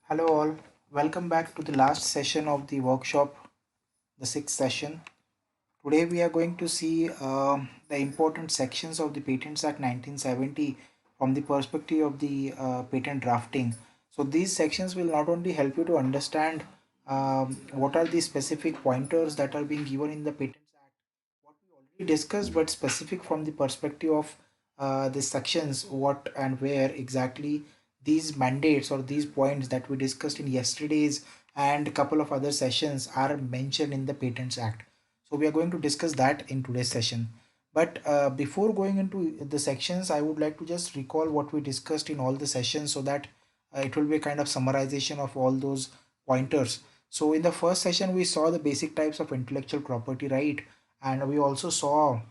Hello all, welcome back to the last session of the workshop, the sixth session. Today we are going to see the important sections of the Patents Act 1970 from the perspective of the patent drafting. So these sections will not only help you to understand what are the specific pointers that are being given in the Patents Act, what we already discussed, but specific from the perspective of the sections, what and where exactly these mandates or these points that we discussed in yesterday's and a couple of other sessions are mentioned in the Patents Act. So we are going to discuss that in today's session. But before going into the sections, I would like to just recall what we discussed in all the sessions so that it will be a kind of summarization of all those pointers. So in the first session, we saw the basic types of intellectual property right, and we also saw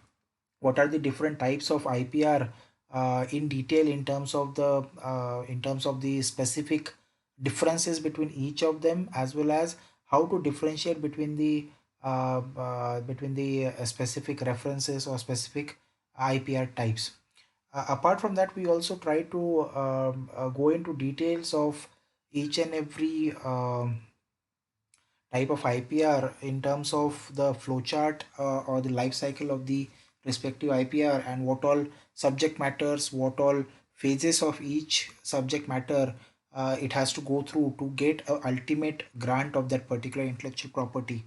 what are the different types of IPR in detail in terms of the specific differences between each of them, as well as how to differentiate between the specific references or specific IPR types. Apart from that, we also try to go into details of each and every type of IPR in terms of the flowchart or the life cycle of the respective IPR, and what all subject matters, what all phases of each subject matter it has to go through to get a ultimate grant of that particular intellectual property.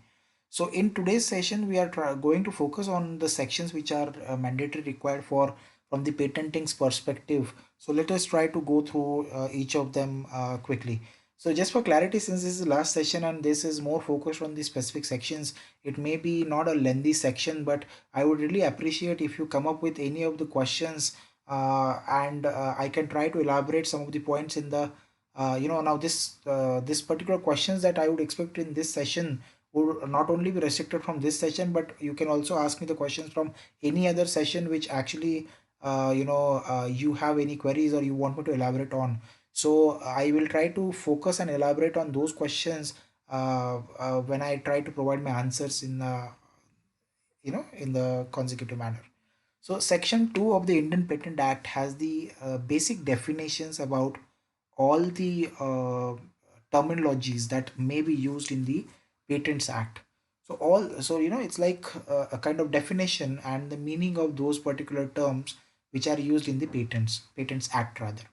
So in today's session, we are going to focus on the sections which are mandatory required for from the patenting's perspective. So let us try to go through each of them quickly. So just for clarity, since this is the last session and this is more focused on the specific sections, it may be not a lengthy section, but I would really appreciate if you come up with any of the questions and I can try to elaborate some of the points in the now this particular questions that I would expect in this session would not only be restricted from this session, but you can also ask me the questions from any other session which actually you have any queries or you want me to elaborate on. So I will try to focus and elaborate on those questions when I try to provide my answers in the in the consecutive manner. So section 2 of the Indian Patent Act has the basic definitions about all the terminologies that may be used in the Patents Act. So it's like a kind of definition and the meaning of those particular terms which are used in the Patents Act rather.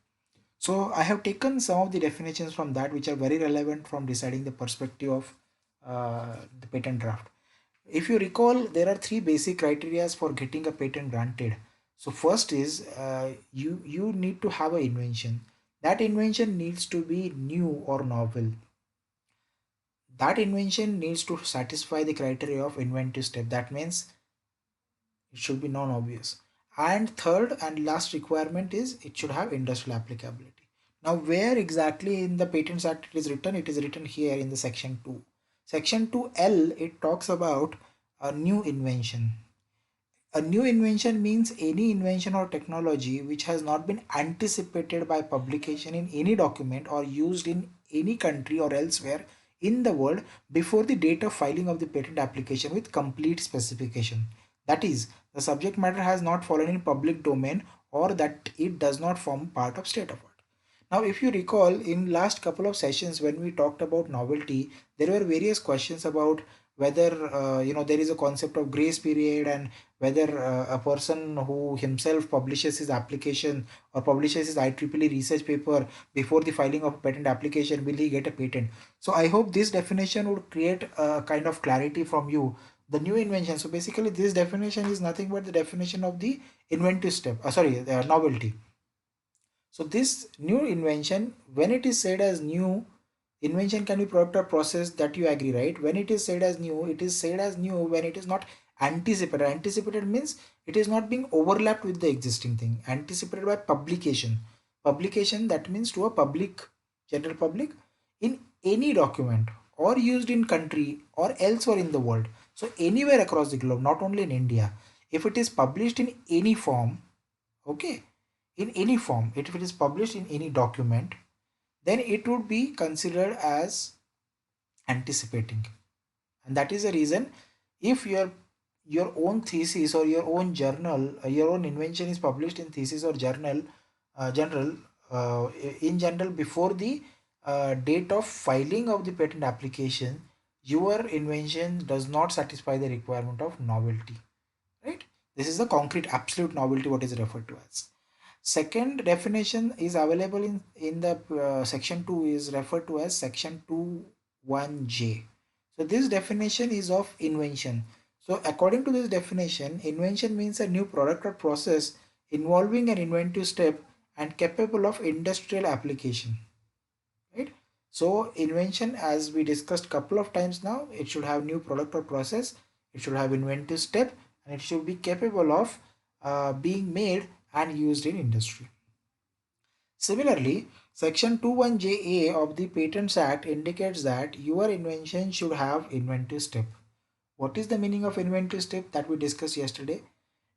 So I have taken some of the definitions from that which are very relevant from deciding the perspective of the patent draft. If you recall, there are three basic criteria for getting a patent granted. So first is you need to have an invention. That invention needs to be new or novel. That invention needs to satisfy the criteria of inventive step. That means it should be non-obvious. And third and last requirement is it should have industrial applicability. Now, where exactly in the Patents Act it is written? It is written here in the section 2. Section 2L, it talks about a new invention. A new invention means any invention or technology which has not been anticipated by publication in any document or used in any country or elsewhere in the world before the date of filing of the patent application with complete specification. That is, the subject matter has not fallen in public domain or that it does not form part of state of art. Now, if you recall, in last couple of sessions when we talked about novelty, there were various questions about whether there is a concept of grace period, and whether a person who himself publishes his application or publishes his IEEE research paper before the filing of a patent application, will he get a patent? So I hope this definition would create a kind of clarity from you. The new invention. So basically, this definition is nothing but the definition of the inventive step. Novelty. So this new invention, when it is said as new, invention can be product or process that you agree, right? When it is said as new, it is said as new when it is not anticipated. Anticipated means it is not being overlapped with the existing thing. Anticipated by publication. Publication, that means to a public, general public, in any document or used in country or elsewhere in the world. So anywhere across the globe, not only in India. If it is published in any form, okay, in any form, if it is published in any document, then it would be considered as anticipating. And that is the reason, if your own thesis or your own journal, your own invention is published in thesis or journal, general in general before the date of filing of the patent application, your invention does not satisfy the requirement of novelty, right? This is the concrete absolute novelty what is referred to as. Second definition is available in the section 2 is referred to as section 21J. So this definition is of invention. So according to this definition, invention means a new product or process involving an inventive step and capable of industrial application, right? So invention, as we discussed couple of times now, it should have new product or process, it should have inventive step, and it should be capable of being made and used in industry. Similarly, section 21JA of the Patents Act indicates that your invention should have inventive step. What is the meaning of inventive step that we discussed yesterday?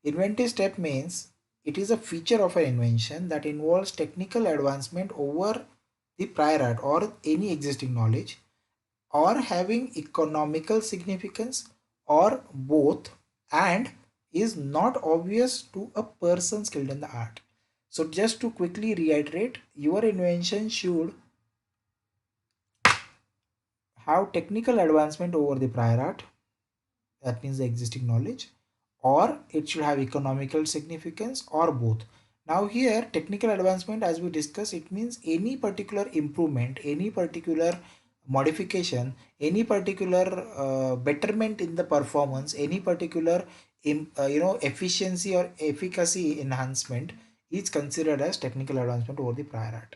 Inventive step means it is a feature of an invention that involves technical advancement over the prior art or any existing knowledge, or having economical significance, or both, and is not obvious to a person skilled in the art. So just to quickly reiterate, your invention should have technical advancement over the prior art, that means the existing knowledge, or it should have economical significance, or both. Now here technical advancement, as we discussed, it means any particular improvement, any particular modification, any particular betterment in the performance, any particular efficiency or efficacy enhancement is considered as technical advancement over the prior art.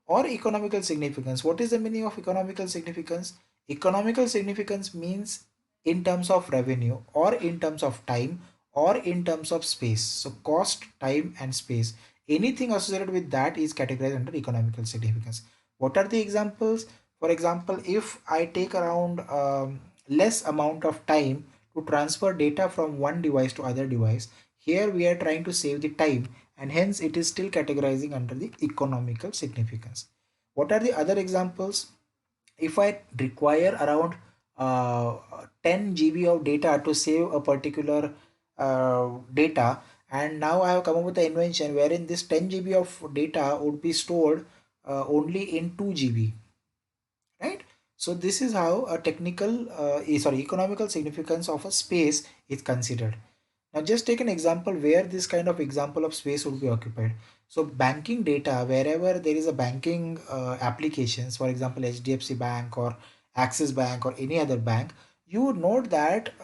Or economical significance. What is the meaning of economical significance? Economical significance means in terms of revenue, or in terms of time, or in terms of space. So cost, time and space, anything associated with that is categorized under economical significance. What are the examples? For example, if I take around less amount of time to transfer data from one device to other device, here we are trying to save the time, and hence it is still categorizing under the economical significance. What are the other examples? If I require around 10 GB of data to save a particular data, and now I have come up with the invention wherein this 10 GB of data would be stored only in 2 GB, right? So this is how a economical significance of a space is considered. Now just take an example where this kind of example of space would be occupied. So banking data, wherever there is a banking applications, for example HDFC Bank or Axis Bank or any other bank, you would note that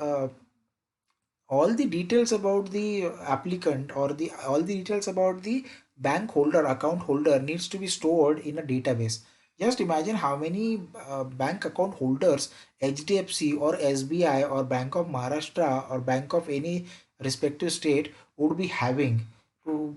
all the details about the applicant, or the all the details about the bank holder, account holder, needs to be stored in a database. Just imagine how many bank account holders HDFC or SBI or Bank of Maharashtra or Bank of any respective state would be having. To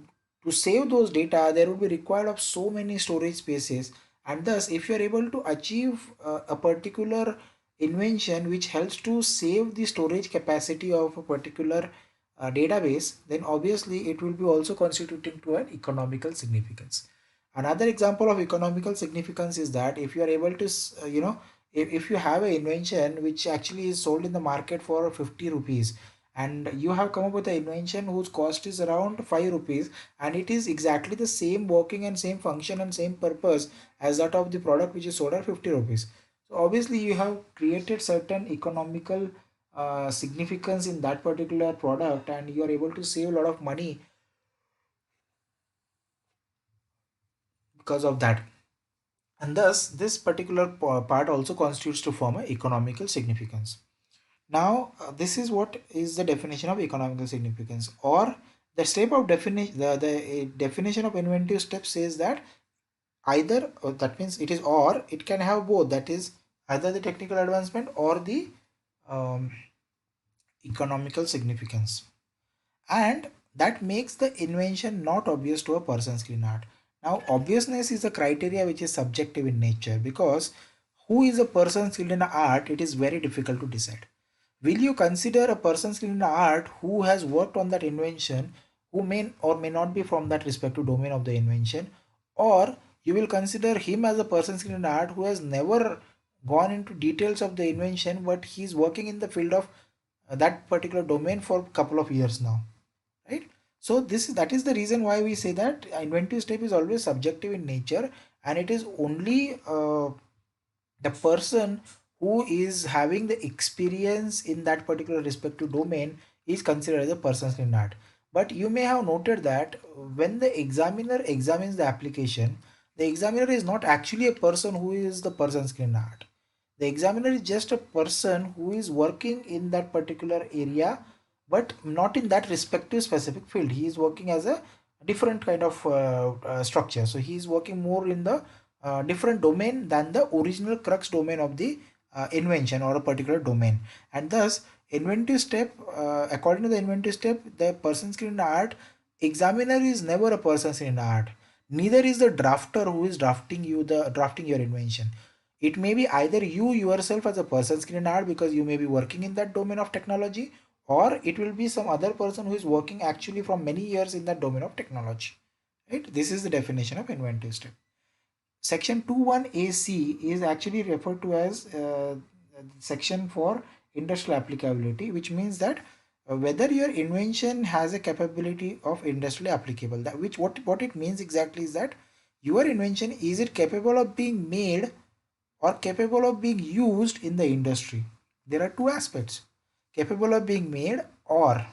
save those data, there would be required of so many storage spaces, and thus if you are able to achieve a particular invention which helps to save the storage capacity of a particular database, then obviously it will be also constituting to an economical significance. Another example of economical significance is that if you are able to if you have an invention which actually is sold in the market for 50 rupees, and you have come up with an invention whose cost is around 5 rupees, and it is exactly the same working and same function and same purpose as that of the product which is sold at 50 rupees. So obviously you have created certain economical significance in that particular product, and you are able to save a lot of money because of that. And thus this particular part also constitutes to form a economical significance. Now this is what is the definition of economical significance. Or the step of definition, the definition of inventive step says that either, that means it is, or it can have both, that is either the technical advancement or the um, economical significance, and that makes the invention not obvious to a person skilled in art. Now obviousness is a criteria which is subjective in nature, because who is a person skilled in art, it is very difficult to decide. Will you consider a person skilled in art who has worked on that invention, who may or may not be from that respective domain of the invention, or you will consider him as a person skilled in art who has never gone into details of the invention, but he is working in the field of that particular domain for a couple of years now, right? So that is the reason why we say that inventive step is always subjective in nature, and it is only the person who is having the experience in that particular respective domain is considered as a person screened art. But you may have noted that when the examiner examines the application, the examiner is not actually a person who is the person screened art. The examiner is just a person who is working in that particular area, but not in that respective specific field. He is working as a different kind of structure. So he is working more in the different domain than the original crux domain of the invention or a particular domain. And thus, inventive step, according to the inventive step, the person screened art examiner is never a person screened art. Neither is the drafter who is drafting your invention. It may be either you yourself as a person screen art because you may be working in that domain of technology, or it will be some other person who is working actually from many years in that domain of technology. Right? This is the definition of inventive step. Section 21AC is actually referred to as section for industrial applicability, which means that whether your invention has a capability of industrially applicable. That which what it means exactly is that your invention, is it capable of being made or capable of being used in the industry. There are two aspects: capable of being made, or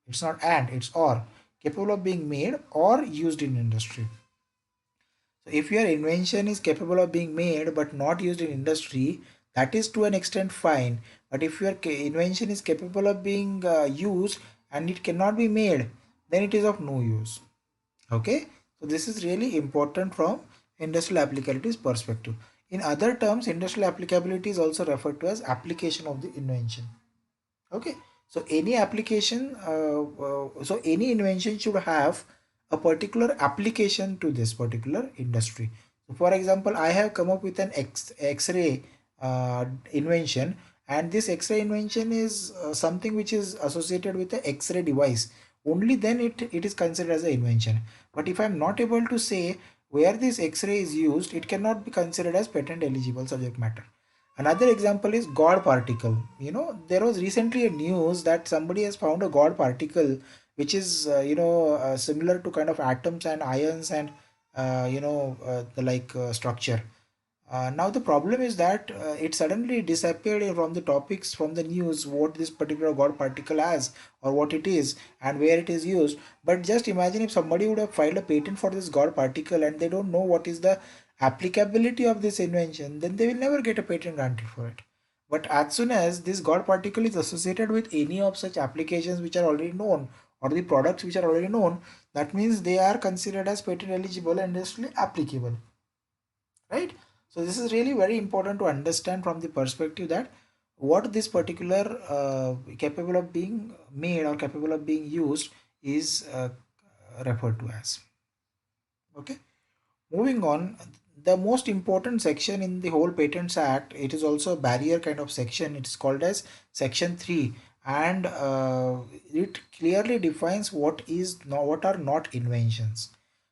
it's not and, it's or, capable of being made or used in industry. So if your invention is capable of being made but not used in industry, that is to an extent fine. But if your invention is capable of being used and it cannot be made, then it is of no use. Okay, so this is really important from industrial applicability's perspective. In other terms, industrial applicability is also referred to as application of the invention. Okay, so any application, so any invention should have a particular application to this particular industry. So for example, I have come up with an X-ray invention, and this X-ray invention is something which is associated with the X-ray device. Only then it is considered as an invention. But if I'm not able to say where this X-ray is used, it cannot be considered as patent eligible subject matter. Another example is God particle. There was recently a news that somebody has found a God particle which is similar to kind of atoms and ions and the like structure. Now the problem is that it suddenly disappeared from the topics, from the news, what this particular God particle has or what it is and where it is used. But just imagine if somebody would have filed a patent for this God particle and they don't know what is the applicability of this invention, then they will never get a patent granted for it. But as soon as this God particle is associated with any of such applications which are already known or the products which are already known, that means they are considered as patent eligible and industrially applicable, right? So this is really very important to understand from the perspective that what this particular capable of being made or capable of being used is referred to as. Okay, moving on, the most important section in the whole Patents Act, it is also a barrier kind of section. It is called as section 3, and it clearly defines what are not inventions.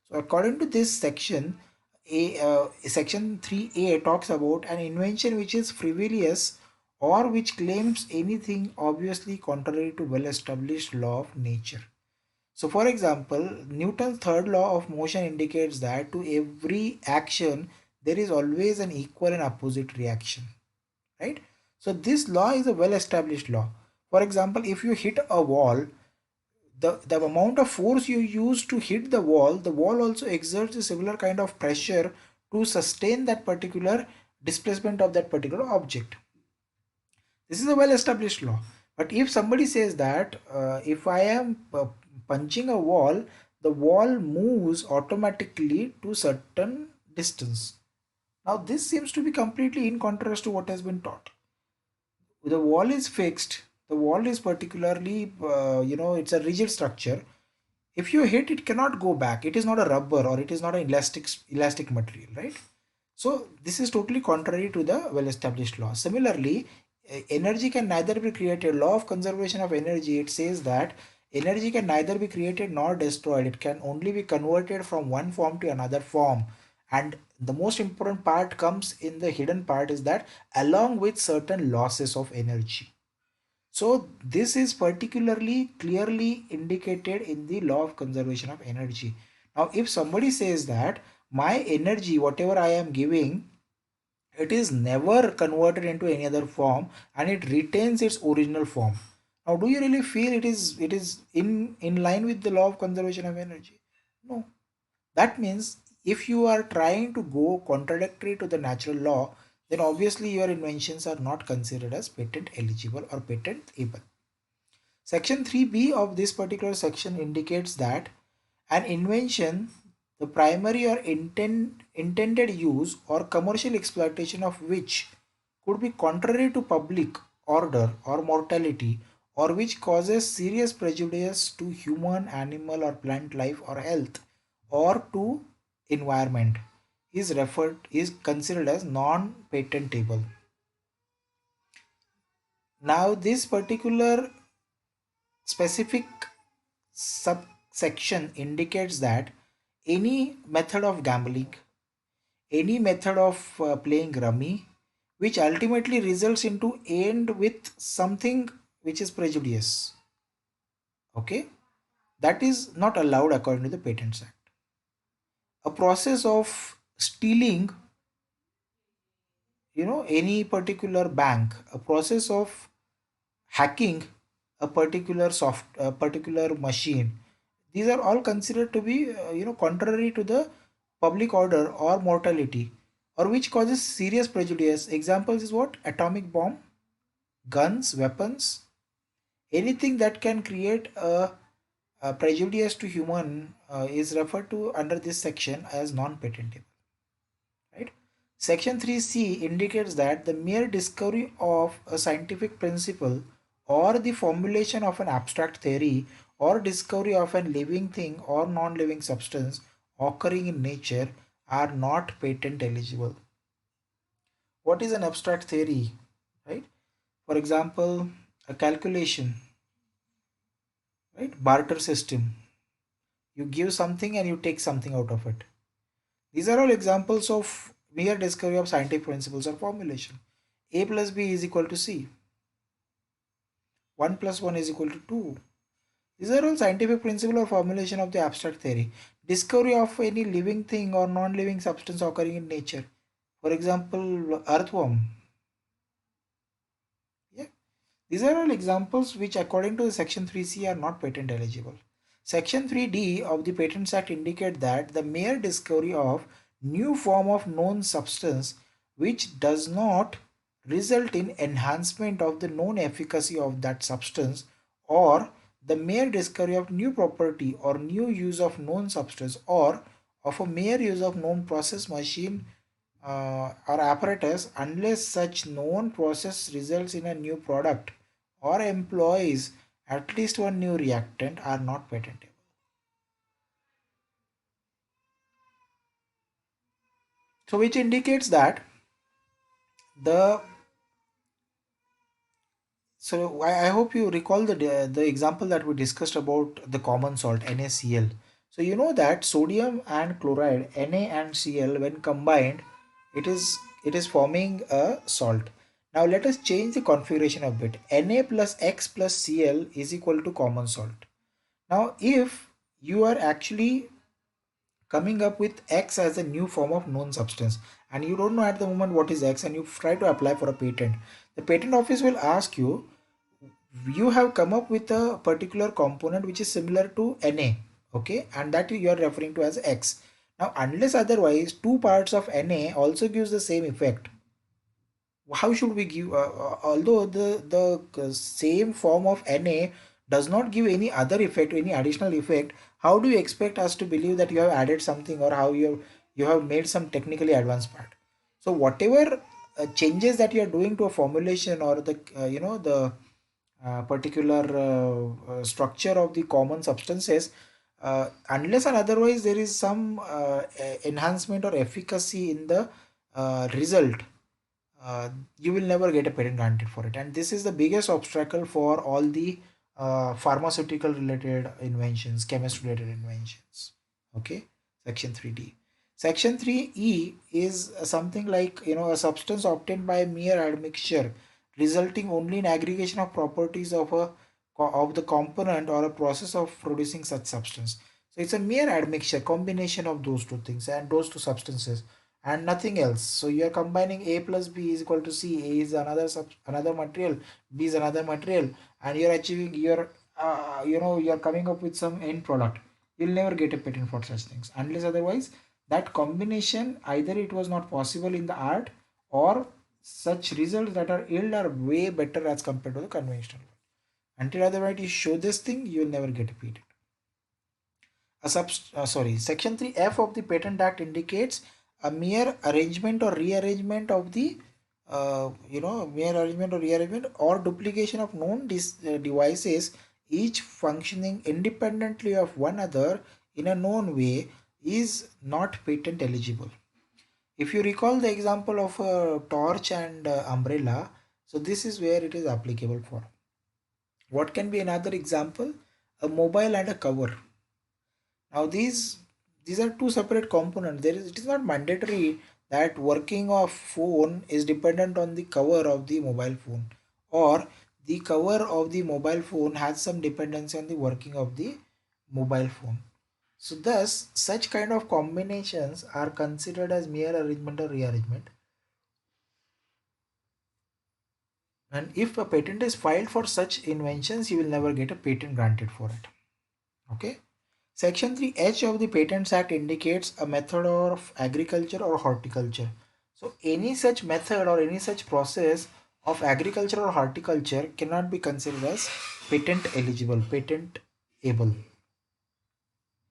So according to this section, section 3A talks about an invention which is frivolous or which claims anything obviously contrary to well established law of nature. So for example, Newton's third law of motion indicates that to every action there is always an equal and opposite reaction, right? So this law is a well established law. For example, if you hit a wall, the amount of force you use to hit the wall also exerts a similar kind of pressure to sustain that particular displacement of that particular object. This is a well established law. But if somebody says that if I am punching a wall, the wall moves automatically to certain distance. Now this seems to be completely in contrast to what has been taught. The wall is fixed. The wall is particularly, it's a rigid structure. If you hit, it cannot go back. It is not a rubber or it is not an elastic material, right? So this is totally contrary to the well established law. Similarly, energy can neither be created. Law of conservation of energy, it says that energy can neither be created nor destroyed. It can only be converted from one form to another form. And the most important part comes in the hidden part, is that along with certain losses of energy. So this is particularly clearly indicated in the law of conservation of energy. Now, if somebody says that my energy, whatever I am giving, it is never converted into any other form and it retains its original form. Now, do you really feel it is in line with the law of conservation of energy? No. That means if you are trying to go contradictory to the natural law, then obviously your inventions are not considered as patent eligible or patentable. Section 3b of this particular section indicates that an invention, the primary or intended use or commercial exploitation of which could be contrary to public order or mortality, or which causes serious prejudice to human, animal, or plant life or health, or to environment, is considered as non-patentable. Now, this particular specific subsection indicates that any method of gambling, any method of playing rummy, which ultimately results into end with something which is prejudice, okay, that is not allowed according to the Patents Act. A process of stealing, any particular bank, a process of hacking a particular machine, these are all considered to be contrary to the public order or mortality, or which causes serious prejudice. Examples is what? Atomic bomb, guns, weapons, anything that can create a prejudice to human is referred to under this section as non-patentable, right? Section 3c indicates that the mere discovery of a scientific principle or the formulation of an abstract theory or discovery of a living thing or non-living substance occurring in nature are not patent eligible. What is an abstract theory, right? For example, a calculation, right? Barter system. You give something and you take something out of it. These are all examples of mere discovery of scientific principles or formulation. A plus B is equal to C. 1 plus 1 is equal to 2. These are all scientific principle or formulation of the abstract theory. Discovery of any living thing or non-living substance occurring in nature. For example, earthworm. Yeah. These are all examples which according to the section 3c are not patent eligible. Section 3d of the Patents Act indicate that the mere discovery of new form of known substance which does not result in enhancement of the known efficacy of that substance, or the mere discovery of new property or new use of known substance, or of a mere use of known process, machine, or apparatus, unless such known process results in a new product or employs at least one new reactant, are not patentable. So which indicates that the I hope you recall the example that we discussed about the common salt NaCl. So you know that sodium and chloride Na and Cl when combined, it is forming a salt. Now let us change the configuration a bit. Na plus X plus Cl is equal to common salt. Now if you are actually coming up with X as a new form of known substance and you don't know at the moment what is X and you try to apply for a patent, the patent office will ask you, you have come up with a particular component which is similar to Na, okay, and that you are referring to as X. Now unless otherwise two parts of Na also gives the same effect, how should we give although the same form of Na does not give any other effect, any additional effect, how do you expect us to believe that you have added something, or how you have made some technically advanced part? So whatever changes that you are doing to a formulation or the the particular structure of the common substances, unless and otherwise there is some enhancement or efficacy in the result, you will never get a patent granted for it. And this is the biggest obstacle for all the pharmaceutical related inventions, chemist related inventions. Okay, section 3d. Section 3e is something like a substance obtained by mere admixture resulting only in aggregation of properties of the component or a process of producing such substance. So it's a mere admixture, combination of those two things and those two substances and nothing else. So you are combining A plus B is equal to C. A is another material, B is another material, and you're achieving your you're coming up with some end product. You'll never get a patent for such things unless otherwise that combination either it was not possible in the art, or such results that are yield are way better as compared to the conventional one. Until otherwise you show this thing, you will never get a patent. Section 3F of the Patent Act indicates a mere arrangement or rearrangement of the mere arrangement or rearrangement or duplication of known devices, each functioning independently of one another in a known way, is not patent eligible. If you recall the example of a torch and umbrella, so this is where it is applicable for. What can be another example? A mobile and a cover. Now these are two separate components. It is not mandatory that working of phone is dependent on the cover of the mobile phone, or the cover of the mobile phone has some dependency on the working of the mobile phone. So thus such kind of combinations are considered as mere arrangement or rearrangement. And if a patent is filed for such inventions, you will never get a patent granted for it. Okay. Section 3H of the Patents Act indicates a method of agriculture or horticulture. So any such method or any such process of agriculture or horticulture cannot be considered as patent eligible, patent able,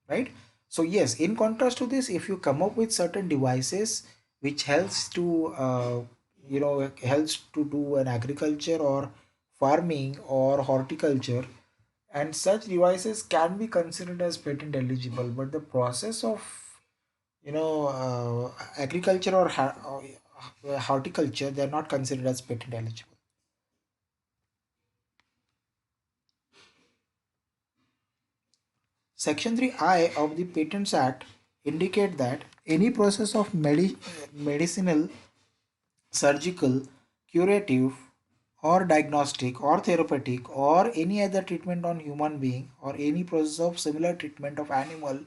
right? So yes, in contrast to this, if you come up with certain devices which helps to helps to do an agriculture or farming or horticulture, and such devices can be considered as patent eligible, but the process of agriculture or horticulture, they are not considered as patent eligible. Section 3I of the Patents Act indicate that any process of medicinal, surgical, curative, or diagnostic or therapeutic or any other treatment on human being, or any process of similar treatment of animal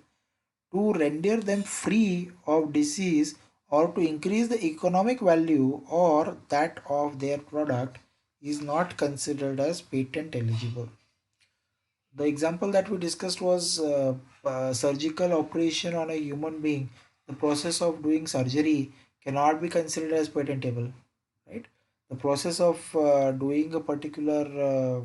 to render them free of disease or to increase the economic value or that of their product, is not considered as patent eligible. The example that we discussed was surgical operation on a human being. The process of doing surgery cannot be considered as patentable, right? The process of doing a particular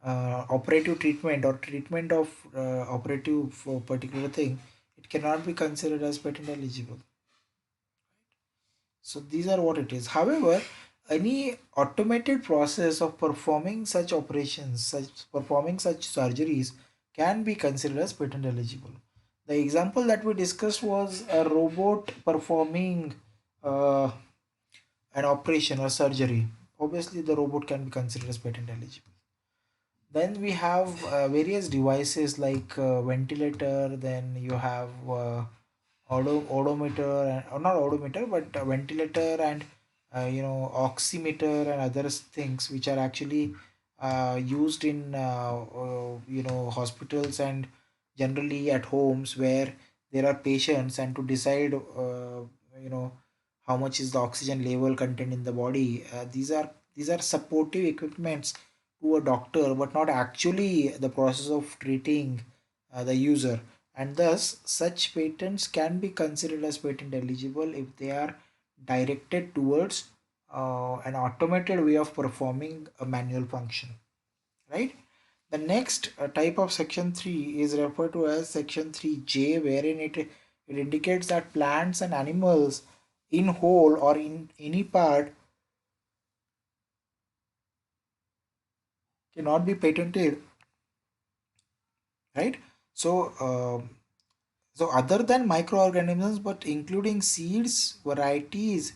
operative treatment or treatment of operative for particular thing, it cannot be considered as patent eligible. So these are what it is. However, any automated process of performing such operations, such performing such surgeries, can be considered as patent eligible. The example that we discussed was a robot performing uh, an operation or surgery. Obviously, the robot can be considered as patent eligible. Then we have various devices like ventilator. Then you have odometer, or not odometer, but ventilator and oximeter and other things which are actually used in hospitals and generally at homes where there are patients, and to decide you know how much is the oxygen level content in the body. These are supportive equipments to a doctor, but not actually the process of treating the user, and thus such patents can be considered as patent eligible if they are directed towards an automated way of performing a manual function, right? The next type of section 3 is referred to as section 3J, wherein it indicates that plants and animals in whole or in any part cannot be patented, right? So so other than microorganisms, but including seeds, varieties,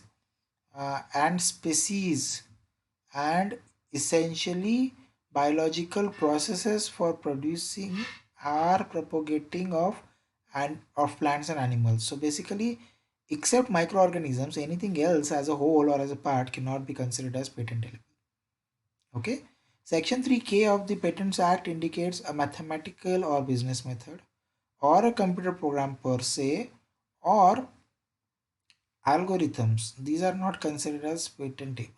and species, and essentially biological processes for producing or propagating of plants and animals. So basically, except microorganisms, anything else as a whole or as a part cannot be considered as patentable. Okay. Section 3K of the Patents Act indicates a mathematical or business method or a computer program per se or algorithms. These are not considered as patentable.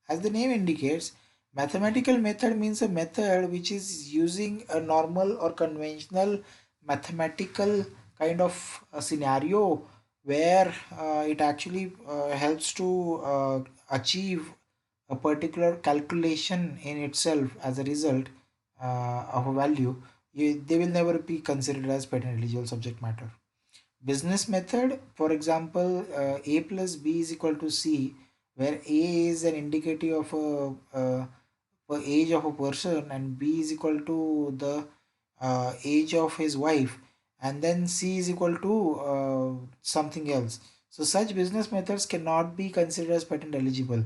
As the name indicates, mathematical method means a method which is using a normal or conventional mathematical kind of a scenario where it actually helps to achieve a particular calculation in itself as a result of a value. They will never be considered as patent eligible subject matter. Business method, for example, a plus b is equal to c, where a is an indicative of a age of a person and b is equal to the age of his wife, and then c is equal to something else. So such business methods cannot be considered as patent eligible,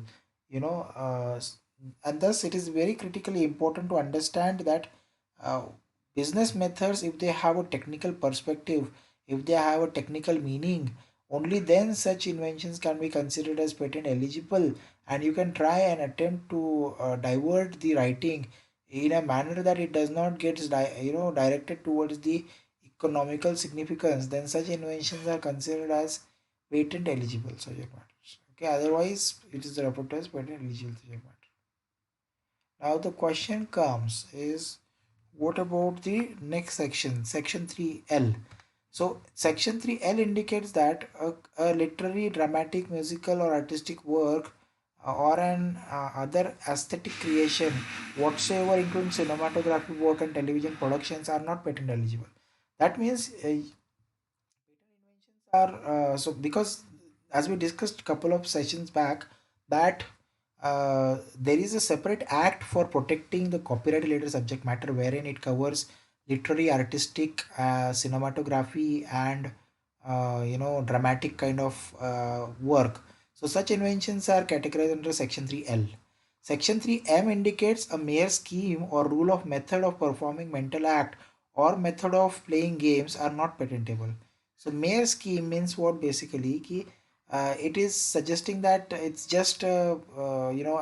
you know, and thus it is very critically important to understand that uh, business methods, if they have a technical perspective, if they have a technical meaning, only then such inventions can be considered as patent eligible, and you can try and attempt to divert the writing in a manner that it does not get directed towards the economical significance. Then such inventions are considered as patent eligible subject matters. Okay, otherwise it is reported as patent eligible subject matter. Now the question comes is, what about the next section, section 3L? So section 3L indicates that a literary, dramatic, musical or artistic work or an other aesthetic creation whatsoever, including cinematography work and television productions, are not patent eligible. That means are so because, as we discussed a couple of sessions back, that there is a separate act for protecting the copyright related subject matter wherein it covers literary, artistic, cinematography and dramatic kind of work. So such inventions are categorized under section 3L. Section 3M indicates a mere scheme or rule of method of performing mental act or method of playing games are not patentable. So mere scheme means what basically? Ki, it is suggesting that it's just a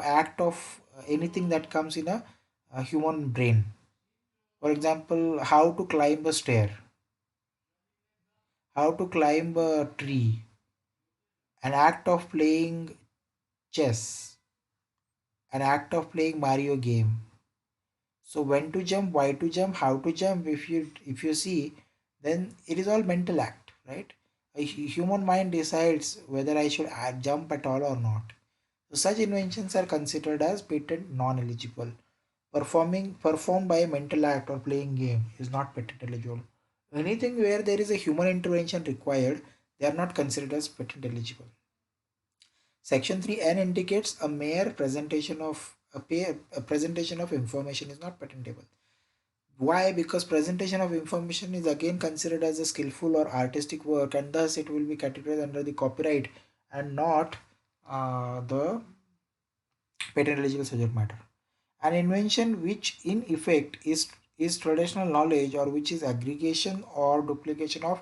act of anything that comes in a human brain. For example, how to climb a stair, how to climb a tree, an act of playing chess, an act of playing Mario game. So when to jump, why to jump, how to jump, if you see, then it is all mental act, right? A human mind decides whether I should jump at all or not. So such inventions are considered as patent non-eligible. Performed by a mental act or playing game is not patent eligible. Anything where there is a human intervention required, they are not considered as patent eligible. Section 3N indicates a mere presentation of a presentation of information is not patentable. Why? Because presentation of information is again considered as a skillful or artistic work, and thus it will be categorized under the copyright and not the patent eligible subject matter. An invention which in effect is traditional knowledge or which is aggregation or duplication of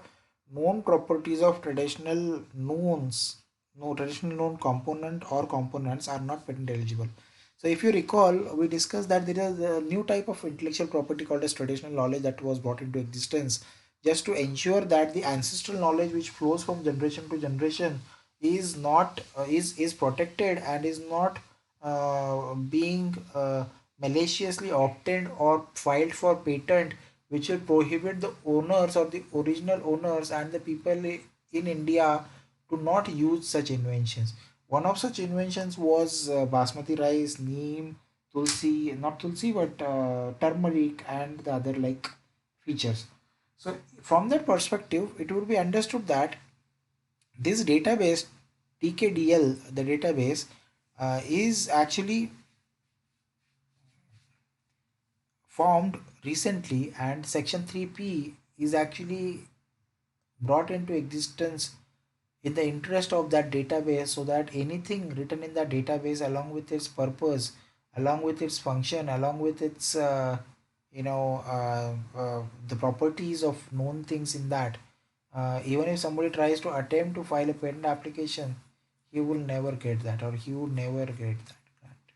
known properties of traditional knowns, no traditional known component or components are not patent eligible. So if you recall, we discussed that there is a new type of intellectual property called as traditional knowledge that was brought into existence just to ensure that the ancestral knowledge which flows from generation to generation is not is protected and is not being maliciously obtained or filed for patent, which will prohibit the owners or the original owners and the people in India to not use such inventions. One of such inventions was basmati rice, neem, tulsi, not tulsi but turmeric and the other like features. So from that perspective, it would be understood that this database TKDL, the database, is actually formed recently, and section 3P is actually brought into existence in the interest of that database, so that anything written in that database along with its purpose, along with its function, along with its the properties of known things in that, even if somebody tries to attempt to file a patent application, he will never get that, or he would never get that granted.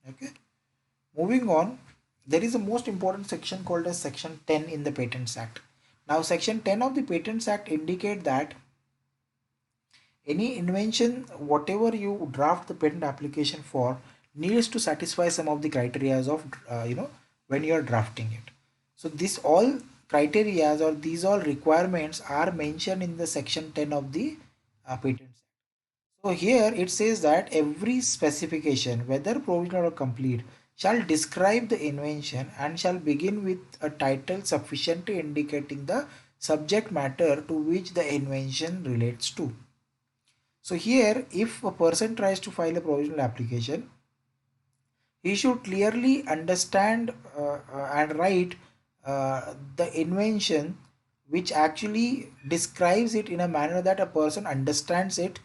Okay. Moving on, there is a most important section called as Section 10 in the Patents Act. Now, Section 10 of the Patents Act indicate that any invention, whatever you draft the patent application for, needs to satisfy some of the criterias of, when you are drafting it. So, this all criterias or these all requirements are mentioned in the Section 10 of the Patents Act. So here it says that every specification, whether provisional or complete, shall describe the invention and shall begin with a title sufficiently indicating the subject matter to which the invention relates to. So here, if a person tries to file a provisional application, he should clearly understand and write the invention which actually describes it in a manner that a person understands it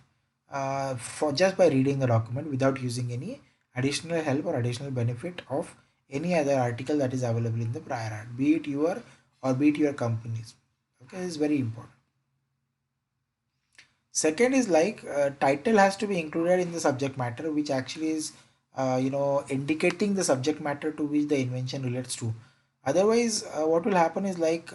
for just by reading the document without using any additional help or additional benefit of any other article that is available in the prior art, be it your or be it your company's. Okay, this is very important. Second is like title has to be included in the subject matter, which actually is indicating the subject matter to which the invention relates to. Otherwise, what will happen is like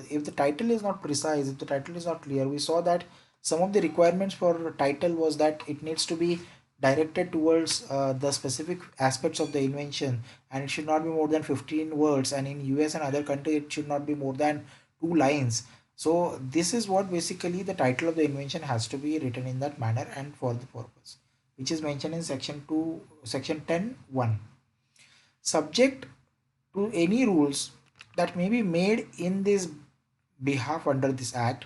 if the title is not precise, if the title is not clear, we saw that some of the requirements for title was that it needs to be directed towards the specific aspects of the invention, and it should not be more than 15 words, and in US and other countries it should not be more than 2 lines. So this is what basically the title of the invention has to be written in that manner and for the purpose, which is mentioned in section 2, section 10(1). Subject to any rules that may be made in this behalf under this act,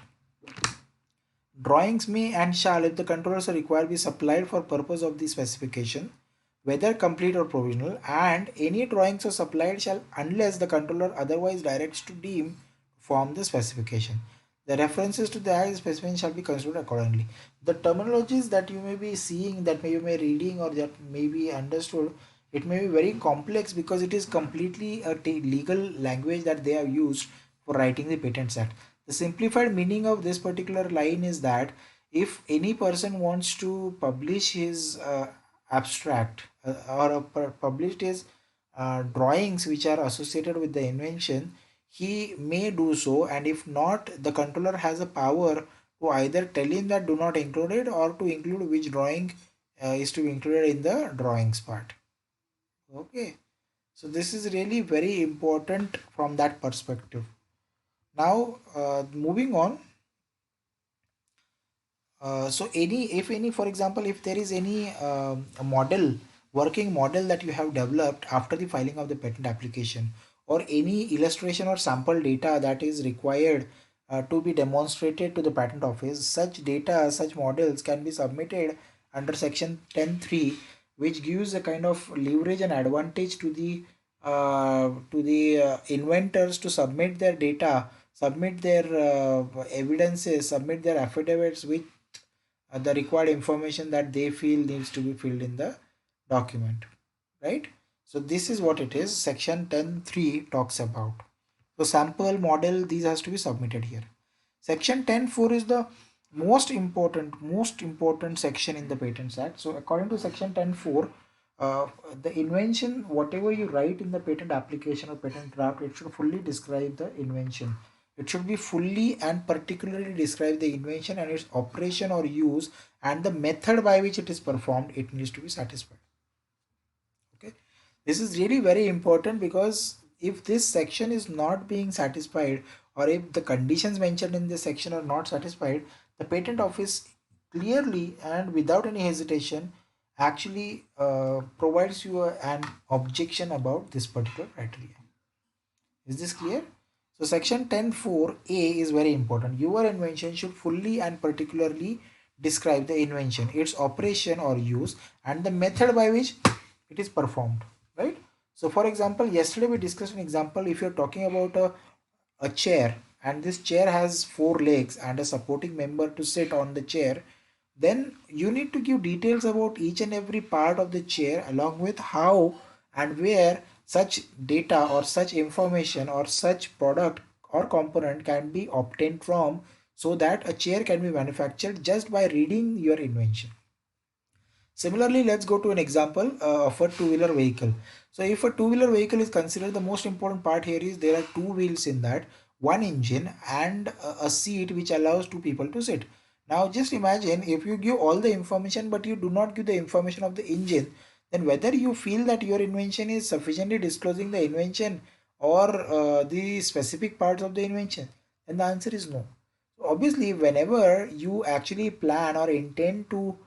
drawings may and shall, if the controllers are required, be supplied for purpose of the specification, whether complete or provisional, and any drawings are supplied shall, unless the controller otherwise directs to deem, form the specification. The references to the act specification shall be considered accordingly. The terminologies that you may be seeing, that you may reading or that may be understood, it may be very complex because it is completely a legal language that they have used for writing the Patents Act. The simplified meaning of this particular line is that if any person wants to publish his abstract published his drawings which are associated with the invention, he may do so, and if not, the controller has a power to either tell him that do not include it or to include which drawing is to be included in the drawings part. Okay, so this is really very important from that perspective. Now, moving on. So if any, for example, if there is any a model, working model that you have developed after the filing of the patent application, or any illustration or sample data that is required to be demonstrated to the patent office, such data, such models can be submitted under section 10(3), which gives a kind of leverage and advantage to the inventors to submit their data, submit their evidences, submit their affidavits with the required information that they feel needs to be filled in the document, right? So this is what it is. Section 10(3) talks about. So sample model, these has to be submitted here. Section 10(4) is the most important section in the Patents Act. So according to section 10(4), the invention, whatever you write in the patent application or patent draft, it should fully describe the invention. It should be fully and particularly describe the invention and its operation or use, and the method by which it is performed. It needs to be satisfied. Okay, this is really very important because if this section is not being satisfied, or if the conditions mentioned in this section are not satisfied, the patent office clearly and without any hesitation actually provides you an objection about this particular criteria. Is this clear? So section 10(4)(a) is very important. Your invention should fully and particularly describe the invention, its operation or use, and the method by which it is performed, right? So for example, yesterday we discussed an example. If you're talking about a chair, and this chair has 4 legs and a supporting member to sit on the chair, then you need to give details about each and every part of the chair, along with how and where such data or such information or such product or component can be obtained from, so that a chair can be manufactured just by reading your invention. Similarly, let's go to an example of a two-wheeler vehicle. So if a two-wheeler vehicle is considered, the most important part here is there are two wheels in that, one engine and a seat which allows two people to sit. Now just imagine if you give all the information but you do not give the information of the engine, then whether you feel that your invention is sufficiently disclosing the invention or the specific parts of the invention, then the answer is no. So obviously, whenever you actually plan or intend to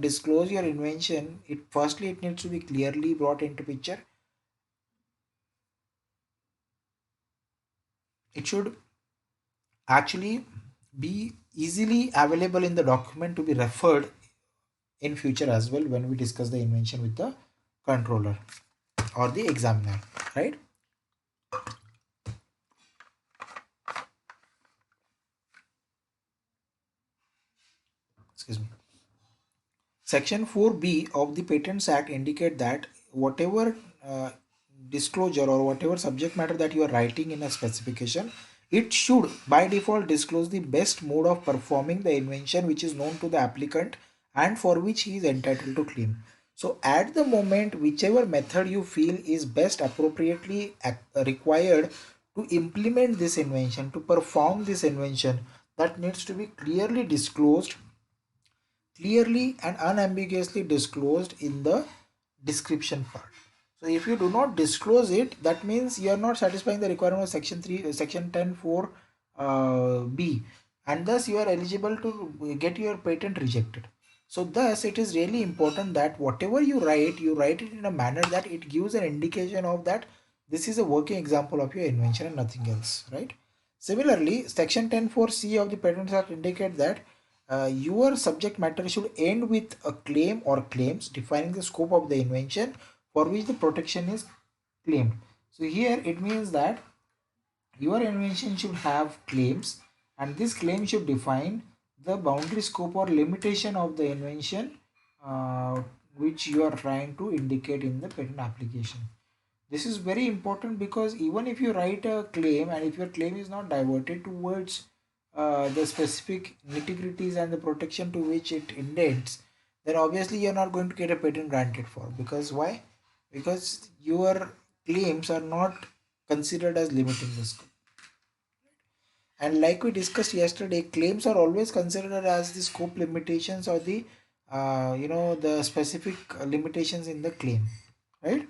disclose your invention, it firstly it needs to be clearly brought into picture. It should actually be easily available in the document to be referred in future as well when we discuss the invention with the controller or the examiner, right? Excuse me. Section 4B of the Patents Act indicate that whatever disclosure or whatever subject matter that you are writing in a specification, it should by default disclose the best mode of performing the invention which is known to the applicant and for which he is entitled to claim. So at the moment, whichever method you feel is best appropriately required to implement this invention, to perform this invention, that needs to be clearly and unambiguously disclosed in the description part. So if you do not disclose it, that means you are not satisfying the requirement of section 3 section 10 4 b, and thus you are eligible to get your patent rejected. So thus it is really important that whatever you write it in a manner that it gives an indication of that this is a working example of your invention and nothing else, right? Similarly, section 10(4)(c) of the Patents Act indicate that your subject matter should end with a claim or claims defining the scope of the invention for which the protection is claimed. So here it means that your invention should have claims, and this claim should define the boundary scope or limitation of the invention which you are trying to indicate in the patent application. This is very important because even if you write a claim and if your claim is not diverted towards the specific nitty-gritties and the protection to which it indents, then obviously you're not going to get a patent granted for. Because why? Because your claims are not considered as limiting the scope. And like we discussed yesterday, claims are always considered as the scope limitations or the the specific limitations in the claim, right?